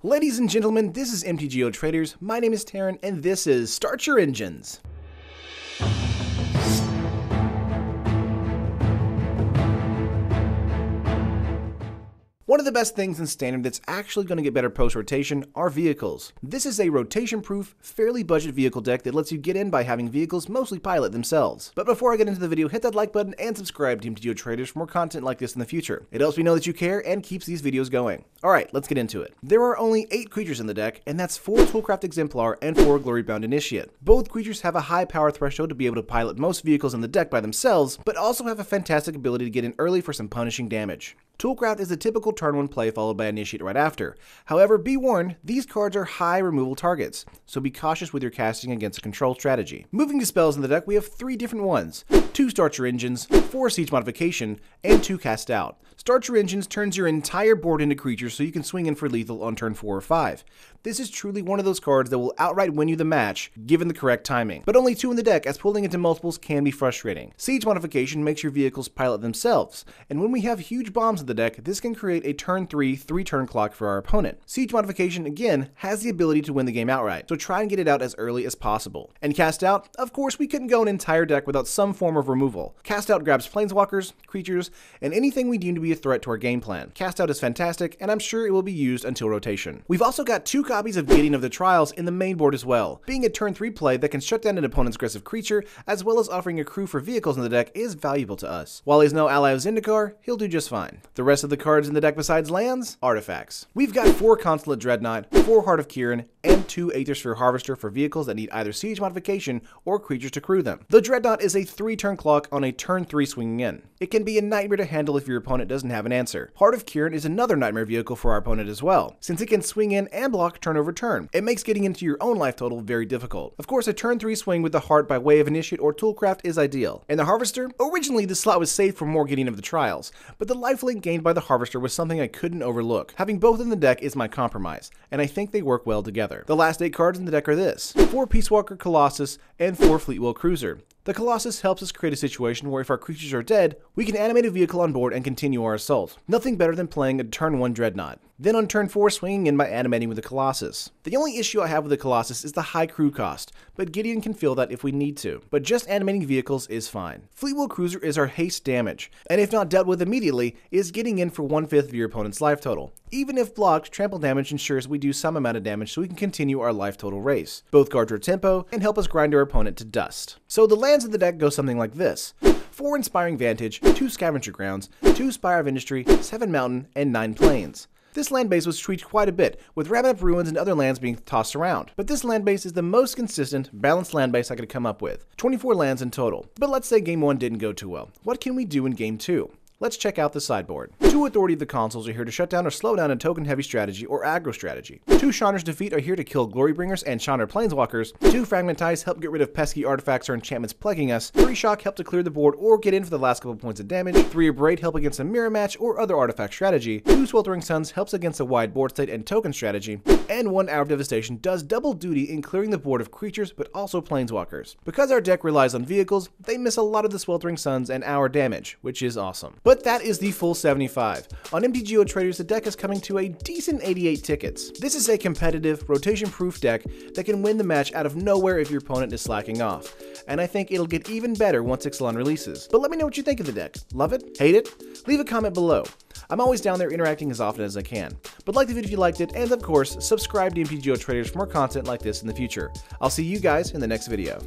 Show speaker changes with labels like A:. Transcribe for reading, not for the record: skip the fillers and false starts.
A: Ladies and gentlemen, this is MTG Traders. My name is Taryn, and this is Start Your Engines. One of the best things in Standard that's actually going to get better post-rotation are vehicles. This is a rotation-proof, fairly budget vehicle deck that lets you get in by having vehicles mostly pilot themselves. But before I get into the video, hit that like button and subscribe to MTG Traders for more content like this in the future. It helps me know that you care and keeps these videos going. Alright, let's get into it. There are only 8 creatures in the deck, and that's 4 Toolcraft Exemplar and 4 Glorybound Initiate. Both creatures have a high power threshold to be able to pilot most vehicles in the deck by themselves, but also have a fantastic ability to get in early for some punishing damage. Toolcraft is a typical turn 1 play followed by Initiate right after. However, be warned, these cards are high removal targets, so be cautious with your casting against a control strategy. Moving to spells in the deck, we have 3 different ones: 2 Start Your Engines, 4 Siege Modification, and 2 Cast Out. Start Your Engines turns your entire board into creatures so you can swing in for lethal on turn 4 or 5. This is truly one of those cards that will outright win you the match, given the correct timing. But only 2 in the deck, as pulling into multiples can be frustrating. Siege Modification makes your vehicles pilot themselves, and when we have huge bombs in the deck, this can create a turn 3, 3-turn clock for our opponent. Siege Modification, again, has the ability to win the game outright, so try and get it out as early as possible. And Cast Out, of course, we couldn't go an entire deck without some form of removal. Cast Out grabs planeswalkers, creatures, and anything we deem to be a threat to our game plan. Cast Out is fantastic, and I'm sure it will be used until rotation. We've also got 2 copies of Gideon of the Trials in the main board as well. Being a turn 3 play that can shut down an opponent's aggressive creature, as well as offering a crew for vehicles in the deck, is valuable to us. While he's no ally of Zendikar, he'll do just fine. The rest of the cards in the deck besides lands, artifacts. We've got 4 Consulate Dreadnought, 4 Heart of Kiran, and 2 Aethersphere Harvester for vehicles that need either Siege Modification or creatures to crew them. The Dreadnought is a 3-turn clock on a turn 3 swinging in. It can be a nightmare to handle if your opponent doesn't have an answer. Heart of Kiran is another nightmare vehicle for our opponent as well, since it can swing in and block turn over turn. It makes getting into your own life total very difficult. Of course, a turn 3 swing with the Heart by way of Initiate or Toolcraft is ideal. And the Harvester? Originally, the slot was saved for more Gideon of the Trials, but the lifelink gained by the Harvester was something I couldn't overlook. Having both in the deck is my compromise, and I think they work well together. The last 8 cards in the deck are this: 4 Peace Walker Colossus and 4 Fleetwheel Cruiser. The Colossus helps us create a situation where if our creatures are dead, we can animate a vehicle on board and continue our assault. Nothing better than playing a turn 1 Dreadnought. Then on turn 4 swinging in by animating with the Colossus. The only issue I have with the Colossus is the high crew cost, but Gideon can fill that if we need to. But just animating vehicles is fine. Fleetwheel Cruiser is our haste damage, and if not dealt with immediately, is getting in for 1/5 of your opponent's life total. Even if blocked, trample damage ensures we do some amount of damage so we can continue our life total race. Both guard our tempo and help us grind our opponent to dust. So the lands in the deck go something like this: 4 Inspiring Vantage, 2 Scavenger Grounds, 2 Spire of Industry, 7 Mountain, and 9 Plains. This land base was tweaked quite a bit, with Rabbit Ruins and other lands being tossed around. But this land base is the most consistent, balanced land base I could come up with. 24 lands in total. But let's say Game 1 didn't go too well. What can we do in Game 2? Let's check out the sideboard. 2 Authority of the Consuls are here to shut down or slow down a token-heavy strategy or aggro strategy. 2 Chandra's Defeat are here to kill Glorybringers and Chandra Planeswalkers. 2 Fragmentize help get rid of pesky artifacts or enchantments plaguing us. 3 Shock help to clear the board or get in for the last couple points of damage. 3 Abrade help against a mirror match or other artifact strategy. 2 Sweltering Suns helps against a wide board state and token strategy. And 1 Hour of Devastation does double duty in clearing the board of creatures but also Planeswalkers. Because our deck relies on vehicles, they miss a lot of the Sweltering Suns and Hour damage, which is awesome. But that is the full 75. On MTG Traders, the deck is coming to a decent 88 tickets. This is a competitive, rotation-proof deck that can win the match out of nowhere if your opponent is slacking off. And I think it'll get even better once Ixalan releases. But let me know what you think of the deck. Love it? Hate it? Leave a comment below. I'm always down there interacting as often as I can. But like the video if you liked it, and of course, subscribe to MTG Traders for more content like this in the future. I'll see you guys in the next video.